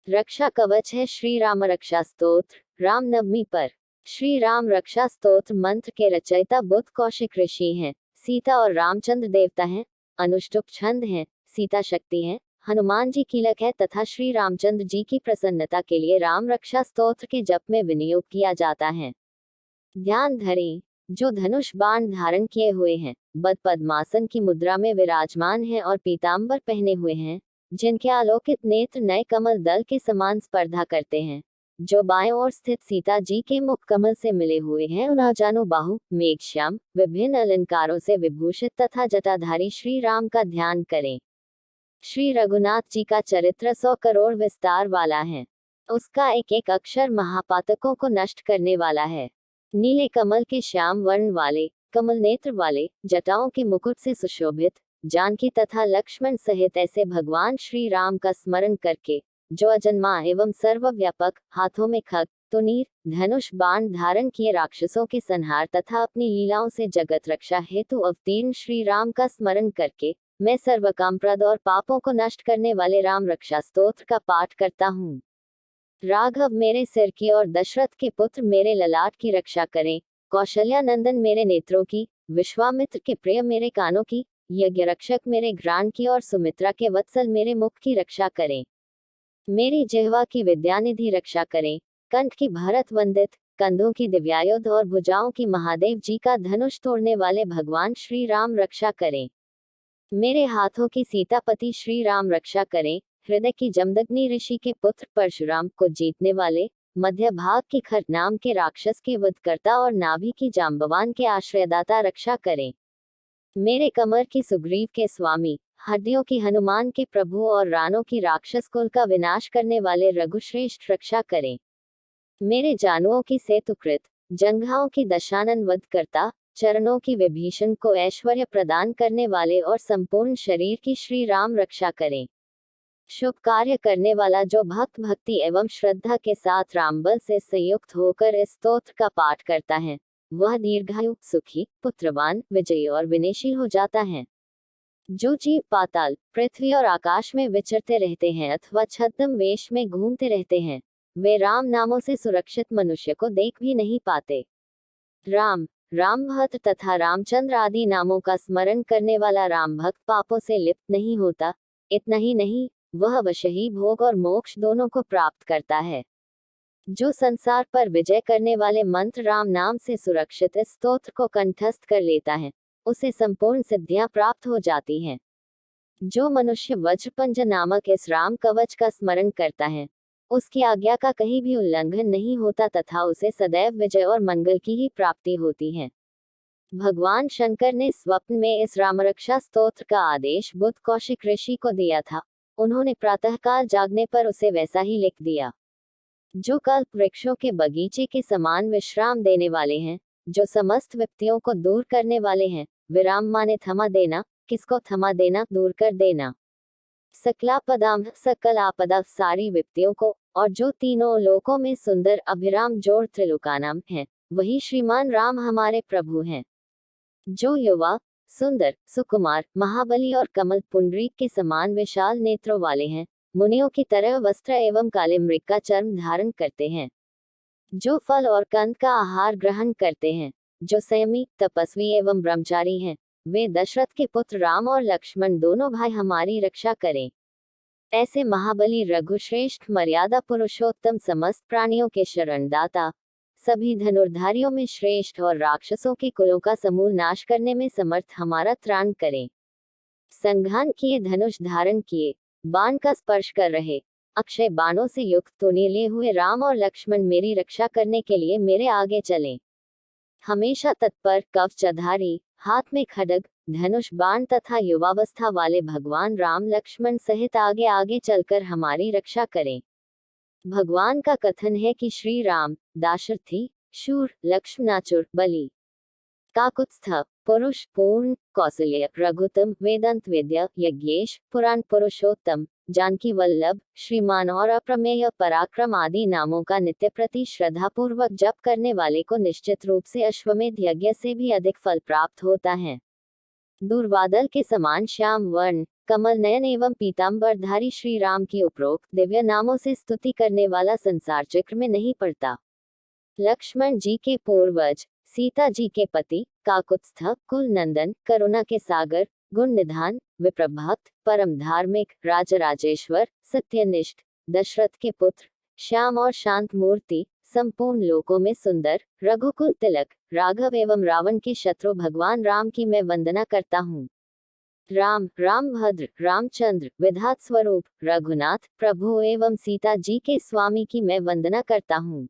रक्षा कवच है श्री राम रक्षा स्तोत्र। रामनवमी पर श्री राम रक्षा स्तोत्र मंत्र के रचयिता बुद्ध कौशिक ऋषि हैं। सीता और रामचंद्र देवता हैं। अनुष्टुप छंद हैं। सीता शक्ति है, हनुमान जी कीलक है तथा श्री रामचंद्र जी की प्रसन्नता के लिए राम रक्षा स्तोत्र के जप में विनियोग किया जाता है। ध्यान धरें, जो धनुष बाण धारण किए हुए हैं, बद पद्मासन की मुद्रा में विराजमान हैं और पीतांबर पहने हुए हैं, जिनके आलोकित नेत्र नए कमल दल के समान स्पर्धा करते हैं, जो बाएं ओर स्थित सीता जी के मुख कमल से मिले हुए हैं और आजानु बाहु मेघश्याम विभिन्न अलंकारों से विभूषित तथा जटाधारी श्री राम का ध्यान करें। श्री रघुनाथ जी का चरित्र 100 करोड़ विस्तार वाला है। उसका एक एक अक्षर महापातकों को नष्ट करने वाला है। नीले कमल के श्याम वर्ण वाले, कमल नेत्र वाले, जटाओं के मुकुट से सुशोभित, जानकी तथा लक्ष्मण सहित ऐसे भगवान श्री राम का स्मरण करके, जो अजन्मा एवं सर्वव्यापक, हाथों में खग तुनीर धनुष बाण धारण किए राक्षसों के संहार तथा अपनी लीलाओं से जगत रक्षा हेतु अवतीर्ण श्री राम का स्मरण करके, मैं सर्वकामप्रद और पापों को नष्ट करने वाले राम रक्षा स्तोत्र का पाठ करता हूँ। राघव मेरे सिर की और दशरथ के पुत्र मेरे ललाट की रक्षा करें। कौशल्या नंदन मेरे नेत्रों की, विश्वामित्र के प्रिय मेरे कानों की, यज्ञ रक्षक मेरे घ्राण की और सुमित्रा के वत्सल मेरे मुख की रक्षा करें। मेरी जिह्वा की विद्यानिधि रक्षा करें। कंठ की भरत वंदित, कंधों की दिव्यायुध और भुजाओं की महादेव जी का धनुष तोड़ने वाले भगवान श्री राम रक्षा करें। मेरे हाथों की सीतापति श्री राम रक्षा करें। हृदय की जमदग्नि ऋषि के पुत्र परशुराम को जीतने वाले, मध्य भाग की खर नाम के राक्षस के वधकर्ता और नाभि की जाम्बवान के आश्रयदाता रक्षा करें। मेरे कमर की सुग्रीव के स्वामी, हड्डियों की हनुमान के प्रभु और रानों की राक्षस कुल का विनाश करने वाले रघुश्रेष्ठ रक्षा करें। मेरे जानुओं की सेतुकृत, जंघाओं की दशानन वधकर्ता, चरणों की विभीषण को ऐश्वर्य प्रदान करने वाले और संपूर्ण शरीर की श्री राम रक्षा करें। शुभ कार्य करने वाला जो भक्त भक्ति एवं श्रद्धा के साथ रामबल से संयुक्त होकर इस स्तोत्र का पाठ करता है, वह दीर्घायु, सुखी, पुत्रवान, विजयी और विनयशील हो जाता है। जो जीव पाताल, पृथ्वी और आकाश में विचरते रहते हैं अथवा छद्म वेश में घूमते रहते हैं, वे राम नामों से सुरक्षित मनुष्य को देख भी नहीं पाते। राम, राम भक्त तथा रामचंद्र आदि नामों का स्मरण करने वाला राम भक्त पापों से लिप्त नहीं होता। इतना ही नहीं, वह वश ही भोग और मोक्ष दोनों को प्राप्त करता है। जो संसार पर विजय करने वाले मंत्र राम नाम से सुरक्षित इस स्तोत्र को कंठस्थ कर लेता है, उसे संपूर्ण सिद्धियां प्राप्त हो जाती हैं। जो मनुष्य वज्रपंज नामक इस राम कवच का स्मरण करता है, उसकी आज्ञा का कहीं भी उल्लंघन नहीं होता तथा उसे सदैव विजय और मंगल की ही प्राप्ति होती है। भगवान शंकर ने स्वप्न में इस रामरक्षा स्तोत्र का आदेश बुद्ध कौशिक ऋषि को दिया था। उन्होंने प्रातःकाल जागने पर उसे वैसा ही लिख दिया। जो कल्प वृक्षों के बगीचे के समान विश्राम देने वाले हैं, जो समस्त विपत्तियों को दूर करने वाले हैं, विराम माने थमा देना, किसको थमा देना, दूर कर देना। सकलापदाम सकल आपदा सारी विपत्तियों को, और जो तीनों लोकों में सुंदर अभिराम जोड़ त्रिलोकानाम है, वही श्रीमान राम हमारे प्रभु हैं। जो युवा, सुंदर, सुकुमार, महाबली और कमल पुंडरीक के समान विशाल नेत्रों वाले हैं, मुनियों की तरह वस्त्र एवं काले मृग का चर्म धारण करते हैं। जो फल और कंद का आहार ग्रहण करते हैं, जो संयमी, तपस्वी एवं ब्रह्मचारी हैं, वे दशरथ के पुत्र राम और लक्ष्मण दोनों भाई हमारी रक्षा करें। ऐसे महाबली रघुश्रेष्ठ मर्यादा पुरुषोत्तम समस्त प्राणियों के शरणदाता, सभी धनुर्धारियों में श्रेष्ठ और राक्षसों के कुलों का समूल नाश करने में समर्थ हमारा त्राण करें। संघान किए, धनुष धारण किए, बाण का स्पर्श कर रहे, अक्षय बाणों से युक्त तूने लिए हुए राम और लक्ष्मण मेरी रक्षा करने के लिए मेरे आगे चलें। हमेशा तत्पर, कवचधारी, हाथ में खड्ग, धनुष बाण तथा युवावस्था वाले भगवान राम लक्ष्मण सहित आगे आगे चलकर हमारी रक्षा करें। भगवान का कथन है कि श्री राम दाशरथी, शूर, लक्ष्मणाचुर, बलि, काकुत्स्थ, पुरुष, पूर्ण, कौशल्य, रघुतम, वेदांत वेद्य, यज्ञेश, पुराण पुरुषोत्तम, जानकी वल्लभ, श्रीमान और अप्रमेय पराक्रम आदि नामों का नित्य प्रति श्रद्धापूर्वक जप करने वाले को निश्चित रूप से अश्वमेध यज्ञ से भी अधिक फल प्राप्त होता है। दूरबादल के समान श्याम वर्ण, कमल नयन एवं पीताम्बरधारी श्री राम की उपरोक्त दिव्य नामों से स्तुति करने वाला संसार चक्र में नहीं पड़ता। लक्ष्मण जी के पूर्वज, सीता जी के पति, काकुत्स्थ, कुल नंदन, करुणा के सागर, गुण निधान, विप्रभक्त, परम धार्मिक, राजराजेश्वर, सत्यनिष्ठ, दशरथ के पुत्र, श्याम और शांत मूर्ति, संपूर्ण लोकों में सुंदर, रघुकुल तिलक, राघव एवं रावण के शत्रु भगवान राम की मैं वंदना करता हूँ। राम, रामभद्र, रामचंद्र, विधात स्वरूप, रघुनाथ, प्रभु एवं सीता जी के स्वामी की मैं वंदना करता हूँ।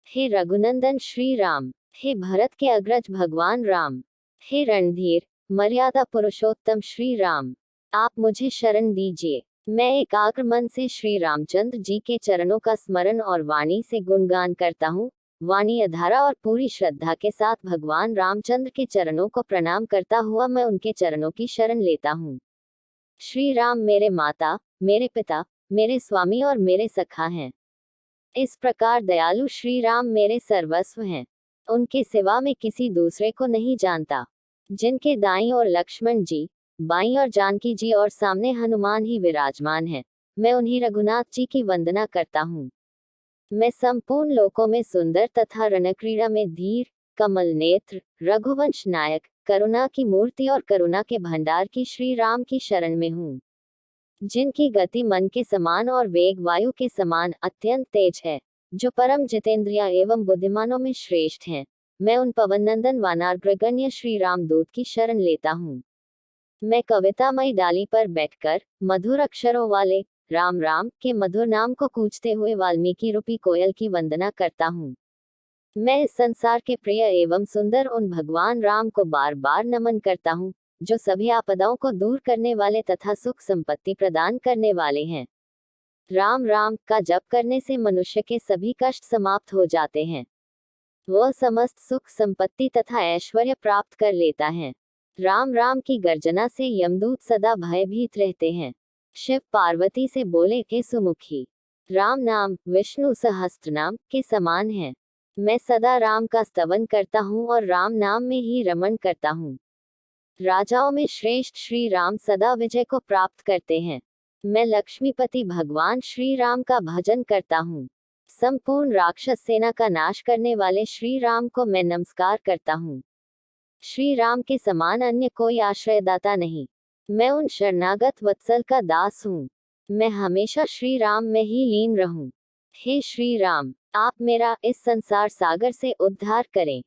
हे रघुनंदन श्री राम, हे भरत के अग्रज भगवान राम, हे रणधीर, मर्यादा पुरुषोत्तम श्री राम, आप मुझे शरण दीजिए। मैं एकाग्र मन से श्री रामचंद्र जी के चरणों का स्मरण और वाणी से गुणगान करता हूँ। वाणी अधारा और पूरी श्रद्धा के साथ भगवान रामचंद्र के चरणों को प्रणाम करता हुआ मैं उनके चरणों की शरण लेता हूँ। श्री राम मेरे माता, मेरे पिता, मेरे स्वामी और मेरे सखा हैं। इस प्रकार दयालु श्री राम मेरे सर्वस्व हैं। उनके सिवा मैं किसी दूसरे को नहीं जानता। जिनके दाईं ओर लक्ष्मण जी, बाईं ओर जानकी जी और सामने हनुमान ही विराजमान है, मैं उन्हीं रघुनाथ जी की वंदना करता हूँ। मैं संपूर्ण लोकों में सुंदर तथा रणक्रीड़ा में धीर, कमल नेत्र, रघुवंश नायक, करुणा की मूर्ति और करुणा के भंडार की श्री राम की शरण में हूँ। जिनकी गति मन के समान और वेग वायु के समान अत्यंत तेज है, जो परम जितेंद्रिय एवं बुद्धिमानों में श्रेष्ठ हैं, मैं उन पवन नंदन वानाग्रगण्य श्री राम दूत की शरण लेता हूँ। मैं कवितामयी डाली पर बैठकर मधुर अक्षरों वाले राम राम के मधुर नाम को कूजते हुए वाल्मीकि रूपी कोयल की वंदना करता हूँ। मैं इस संसार के प्रिय एवं सुंदर उन भगवान राम को बार बार नमन करता हूँ, जो सभी आपदाओं को दूर करने वाले तथा सुख संपत्ति प्रदान करने वाले हैं। राम राम का जप करने से मनुष्य के सभी कष्ट समाप्त हो जाते हैं। वह समस्त सुख संपत्ति तथा ऐश्वर्य प्राप्त कर लेता है। राम राम की गर्जना से यमदूत सदा भयभीत रहते हैं। शिव पार्वती से बोले, हे सुमुखी, राम नाम विष्णु सहस्त्रनाम के समान है। मैं सदा राम का स्तवन करता हूँ और राम नाम में ही रमण करता हूँ। राजाओं में श्रेष्ठ श्री राम सदा विजय को प्राप्त करते हैं। मैं लक्ष्मीपति भगवान श्री राम का भजन करता हूँ। संपूर्ण राक्षस सेना का नाश करने वाले श्री राम को मैं नमस्कार करता हूँ। श्री राम के समान अन्य कोई आश्रयदाता नहीं। मैं उन शरणागत वत्सल का दास हूँ। मैं हमेशा श्री राम में ही लीन रहूं। हे श्री राम, आप मेरा इस संसार सागर से उद्धार करें।